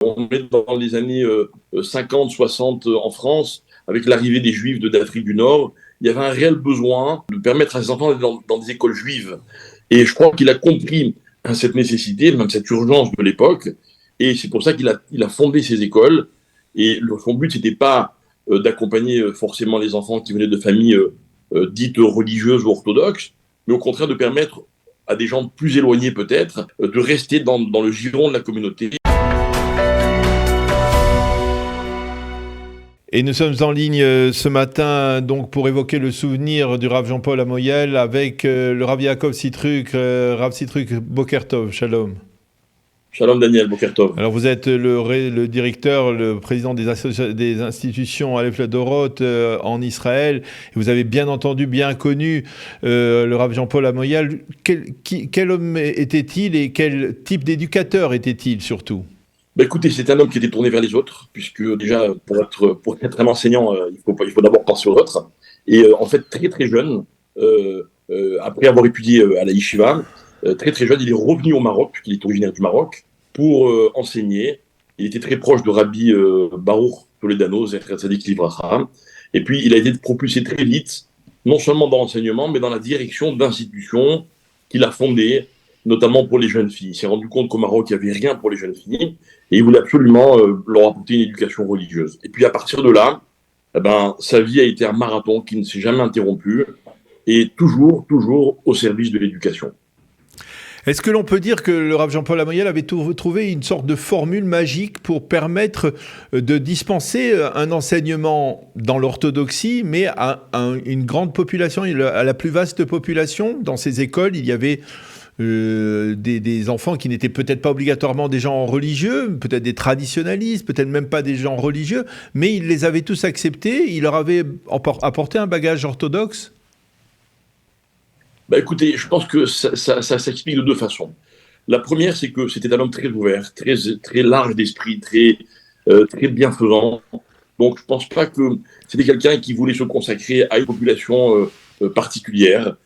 On est dans les années 50, 60 en France, avec l'arrivée des Juifs d'Afrique du Nord. Il y avait un réel besoin de permettre à ses enfants d'être dans des écoles juives. Et je crois qu'il a compris cette nécessité, même cette urgence de l'époque. Et c'est pour ça qu'il a fondé ces écoles. Et son but, c'était pas d'accompagner forcément les enfants qui venaient de familles dites religieuses ou orthodoxes, mais au contraire de permettre à des gens plus éloignés peut-être de rester dans le giron de la communauté. Et nous sommes en ligne ce matin donc pour évoquer le souvenir du Rav Jean-Paul Amoyel avec le Rav Yaakov Sitruk. Rav Sitruk, Boker Tov, Shalom. Shalom Daniel, Boker Tov. Alors vous êtes le directeur, le président des institutions Aleph Dorot en Israël. Et vous avez bien entendu, bien connu le Rav Jean-Paul Amoyel. Quel homme était-il et quel type d'éducateur était-il surtout ? Écoutez, c'est un homme qui était tourné vers les autres, puisque déjà, pour être un enseignant, il faut d'abord penser aux autres. Et en fait, très très jeune, après avoir étudié à la Yeshiva, très très jeune, il est revenu au Maroc, puisqu'il est originaire du Maroc, pour enseigner. Il était très proche de Rabbi Baruch Toledano, Zecher Tzadik Livracha. Et puis, il a été propulsé très vite, non seulement dans l'enseignement, mais dans la direction d'institutions qu'il a fondées, notamment pour les jeunes filles. Il s'est rendu compte qu'au Maroc, il n'y avait rien pour les jeunes filles, et il voulait absolument leur apporter une éducation religieuse. Et puis à partir de là, sa vie a été un marathon qui ne s'est jamais interrompu, et toujours au service de l'éducation. Est-ce que l'on peut dire que le Rav Jean-Paul Amoyel avait trouvé une sorte de formule magique pour permettre de dispenser un enseignement dans l'orthodoxie, mais à une grande population, à la plus vaste population? Dans ces écoles, il y avait des enfants qui n'étaient peut-être pas obligatoirement des gens religieux, peut-être des traditionalistes, peut-être même pas des gens religieux, mais il les avait tous acceptés, il leur avait apporté un bagage orthodoxe. Écoutez, je pense que ça s'explique de deux façons. La première, c'est que c'était un homme très ouvert, très, très large d'esprit, très bienfaisant. Donc je ne pense pas que c'était quelqu'un qui voulait se consacrer à une population particulière.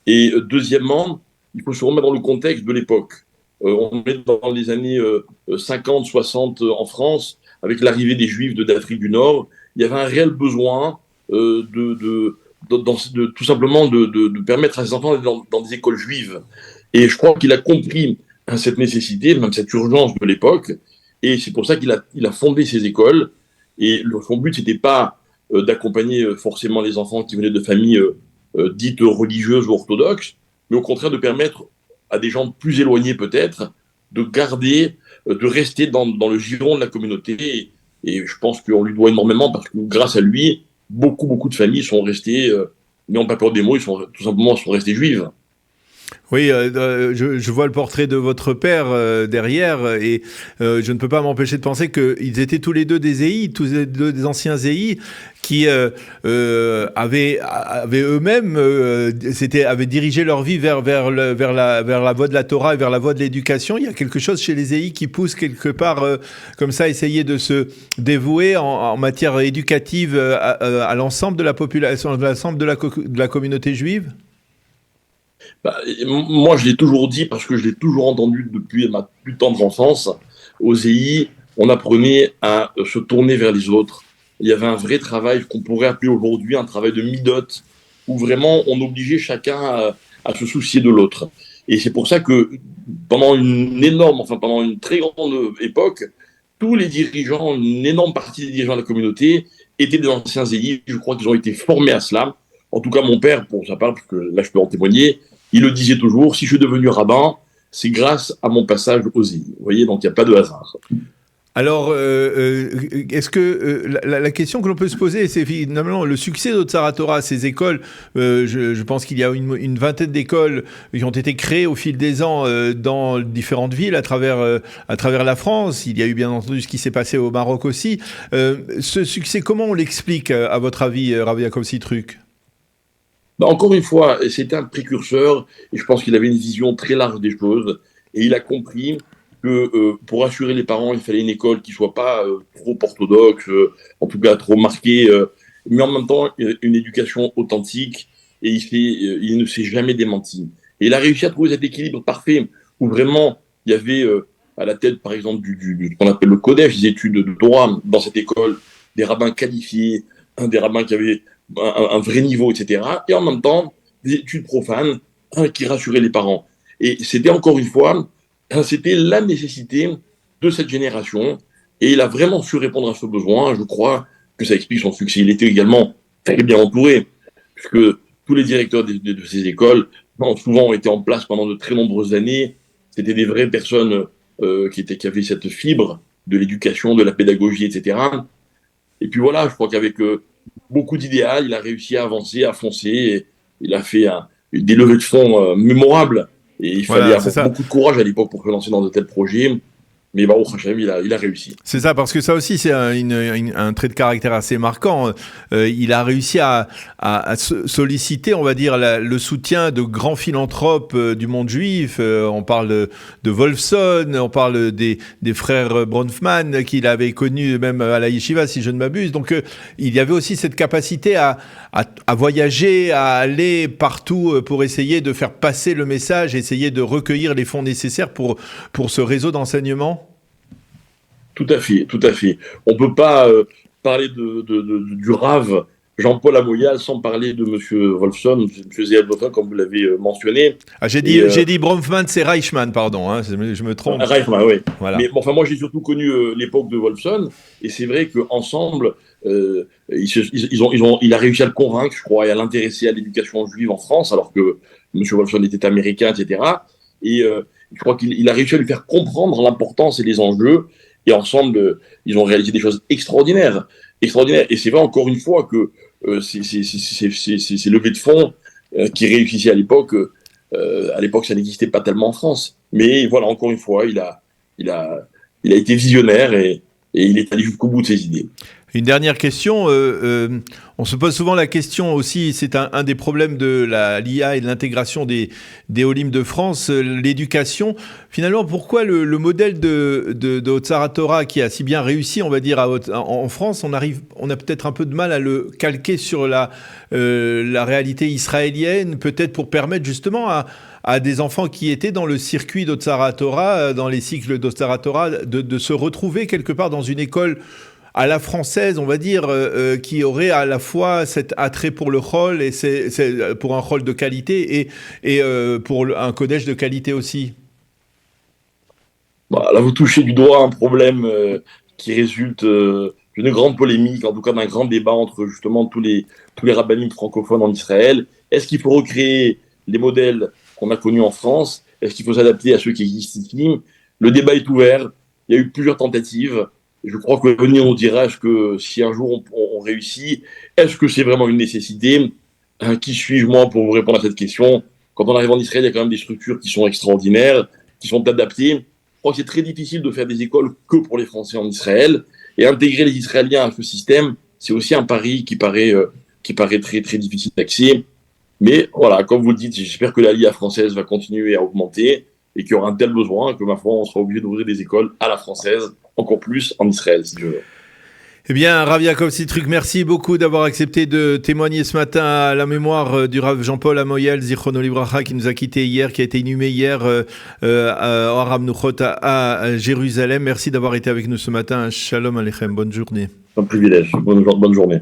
Et deuxièmement, il faut se remettre dans le contexte de l'époque. On est dans les années 50, 60 en France, avec l'arrivée des Juifs d'Afrique du Nord. Il y avait un réel besoin tout simplement de permettre à ses enfants d'être dans des écoles juives. Et je crois qu'il a compris cette nécessité, même cette urgence de l'époque. Et c'est pour ça qu'il a fondé ces écoles. Et son but, c'était pas d'accompagner forcément les enfants qui venaient de familles dites religieuses ou orthodoxes, mais au contraire de permettre à des gens plus éloignés peut-être de garder, de rester dans le giron de la communauté. Et je pense qu'on lui doit énormément parce que grâce à lui, beaucoup de familles sont restées, n'ayant pas peur des mots, tout simplement sont restées juives. Oui, je vois le portrait de votre père derrière et je ne peux pas m'empêcher de penser qu'ils étaient tous les deux des zéïs, tous les deux des anciens zéïs qui avaient eux-mêmes avaient dirigé leur vie vers la voie de la Torah et vers la voie de l'éducation. Il y a quelque chose chez les zéïs qui pousse quelque part comme ça, essayer de se dévouer en matière éducative à l'ensemble de la population, à l'ensemble de la communauté juive. Moi, je l'ai toujours dit parce que je l'ai toujours entendu depuis ma plus tendre enfance. Aux EI, on apprenait à se tourner vers les autres. Il y avait un vrai travail qu'on pourrait appeler aujourd'hui un travail de midot, où vraiment on obligeait chacun à se soucier de l'autre. Et c'est pour ça que pendant une très grande époque, tous les dirigeants, une énorme partie des dirigeants de la communauté étaient des anciens EI. Je crois qu'ils ont été formés à cela. En tout cas, mon père, pour sa part, parce que là je peux en témoigner, il le disait toujours, si je suis devenu rabbin, c'est grâce à mon passage aux EI. Vous voyez, donc il n'y a pas de hasard. Alors, est-ce que la question que l'on peut se poser, c'est finalement le succès d'Otsar Torah, ces écoles, je pense qu'il y a une vingtaine d'écoles qui ont été créées au fil des ans dans différentes villes à travers la France. Il y a eu bien entendu ce qui s'est passé au Maroc aussi. Ce succès, comment on l'explique, à votre avis, Rav Yaakov Sitruk ? Encore une fois, c'était un précurseur et je pense qu'il avait une vision très large des choses et il a compris que pour assurer les parents, il fallait une école qui ne soit pas trop orthodoxe, en tout cas trop marquée, mais en même temps une éducation authentique et il ne s'est jamais démenti. Et il a réussi à trouver cet équilibre parfait où vraiment il y avait à la tête, par exemple, ce qu'on appelle le Kodesh, des études de Torah dans cette école, des rabbins qualifiés, des rabbins qui avaient un vrai niveau, etc. Et en même temps, des études profanes qui rassuraient les parents. Et c'était encore une fois, c'était la nécessité de cette génération. Et il a vraiment su répondre à ce besoin. Je crois que ça explique son succès. Il était également très bien entouré, puisque tous les directeurs de ces écoles ont souvent été en place pendant de très nombreuses années. C'était des vraies personnes qui avaient cette fibre de l'éducation, de la pédagogie, etc. Et puis voilà, je crois qu'avec beaucoup d'idéal, il a réussi à avancer, à foncer. Et il a fait des levées de fonds mémorables. Et il fallait Voilà, c'est avoir ça. beaucoup de courage à l'époque pour se lancer dans de tels projets. Mais Baruch Hashem, il a réussi. C'est ça, parce que ça aussi, c'est un trait de caractère assez marquant. Il a réussi à solliciter, on va dire, le soutien de grands philanthropes du monde juif. On parle de Wolfson, on parle des frères Bronfman, qu'il avait connus même à la yeshiva, si je ne m'abuse. Donc, il y avait aussi cette capacité à voyager, à aller partout pour essayer de faire passer le message, essayer de recueillir les fonds nécessaires pour ce réseau d'enseignement. Tout à fait, tout à fait. On ne peut pas parler du Rav Jean-Paul Amoyal sans parler de M. Wolfson, M. Zéad Wolfson, comme vous l'avez mentionné. Ah, j'ai dit Bronfman, c'est Reichmann, pardon, hein, je me trompe. Reichmann, oui. Voilà. Mais bon, enfin, moi, j'ai surtout connu l'époque de Wolfson, et c'est vrai qu'ensemble, il a réussi à le convaincre, je crois, et à l'intéresser à l'éducation juive en France, alors que M. Wolfson était américain, etc. Et je crois qu'il a réussi à lui faire comprendre l'importance et les enjeux. Et ensemble, ils ont réalisé des choses extraordinaires. Extraordinaires. Et c'est vrai, encore une fois, que ces levées de fonds qui réussissaient à l'époque, ça n'existait pas tellement en France. Mais voilà, encore une fois, il a été visionnaire et il est allé jusqu'au bout de ses idées. Une dernière question, on se pose souvent la question aussi, c'est un des problèmes de l'IA et de l'intégration des Olim de France, l'éducation. Finalement, pourquoi le modèle de Otsar Torah qui a si bien réussi, on va dire, en France, on a peut-être un peu de mal à le calquer sur la réalité israélienne, peut-être pour permettre justement à des enfants qui étaient dans le circuit d'Otsar Torah, dans les cycles d'Otsar Torah, de se retrouver quelque part dans une école à la française, on va dire, qui aurait à la fois cet attrait pour le chol et c'est pour un chol de qualité et pour un kodesh de qualité aussi. Bah, là, vous touchez du doigt un problème qui résulte d'une grande polémique, en tout cas d'un grand débat entre justement tous les rabbinimes francophones en Israël. Est-ce qu'il faut recréer les modèles qu'on a connus en France? Est-ce qu'il faut s'adapter à ceux qui existent ici? Le débat est ouvert. Il y a eu plusieurs tentatives. Je crois que l'avenir nous dira que si un jour on réussit, est-ce que c'est vraiment une nécessité? Qui suis-je moi pour vous répondre à cette question? Quand on arrive en Israël, il y a quand même des structures qui sont extraordinaires, qui sont adaptées. Je crois que c'est très difficile de faire des écoles que pour les Français en Israël. Et intégrer les Israéliens à ce système, c'est aussi un pari qui paraît très, très difficile d'accès. Mais voilà, comme vous le dites, j'espère que l'ALIA française va continuer à augmenter et qu'il y aura un tel besoin que, ma foi, on sera obligé d'ouvrir des écoles à la française, encore plus en Israël, si je veux. Eh bien, Rav Yaakov Sitruk, merci beaucoup d'avoir accepté de témoigner ce matin à la mémoire du Rav Jean-Paul Amoyal, Zichrono Livracha, qui nous a quittés hier, qui a été inhumé hier à Har Menuchot à Jérusalem. Merci d'avoir été avec nous ce matin. Shalom Aleichem, bonne journée. C'est un privilège. Bonne journée.